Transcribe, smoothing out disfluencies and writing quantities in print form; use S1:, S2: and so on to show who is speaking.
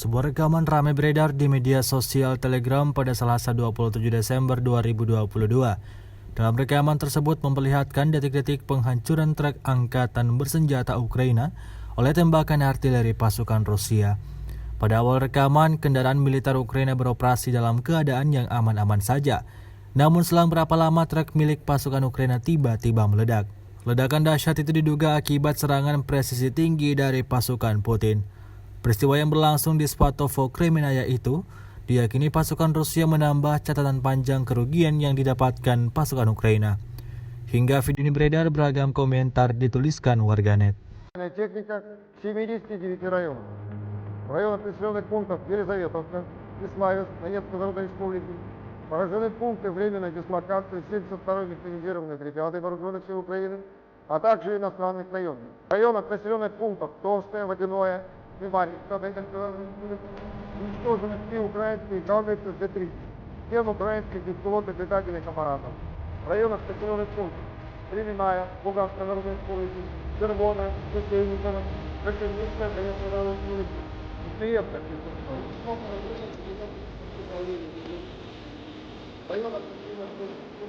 S1: Sebuah rekaman ramai beredar di media sosial Telegram pada Selasa 27 Desember 2022. Dalam rekaman tersebut memperlihatkan detik-detik penghancuran truk angkatan bersenjata Ukraina oleh tembakan artileri pasukan Rusia. Pada awal rekaman, kendaraan militer Ukraina beroperasi dalam keadaan yang aman-aman saja. Namun selang berapa lama truk milik pasukan Ukraina tiba-tiba meledak. Ledakan dahsyat itu diduga akibat serangan presisi tinggi dari pasukan Putin. Peristiwa yang berlangsung di Svatovo, Kremenaya itu diyakini pasukan Rusia menambah catatan panjang kerugian yang didapatkan pasukan Ukraina. Hingga video ini beredar, beragam komentar dituliskan warganet.
S2: Техника 79 районов. Районов населенных пунктов Елизаветовка, Исмаиловск, Донецкой Народной Республики. Поражены пункты временной дислокации 72-й механизированной бригады Вооруженных сил Украины, а также иностранных районов. В районах населенных пунктов Толстое, Водяное, Вимарьевка, уничтожены все украинские гаубицы Т-30, 7 украинских беспилотных летательных аппаратов. В районах населенных пунктов Кременная, Луганская Народная Республика, Червона, Гусейникова, Ракетинская, Донецкая Народная Республика, Киевка, в районах населенных пунктов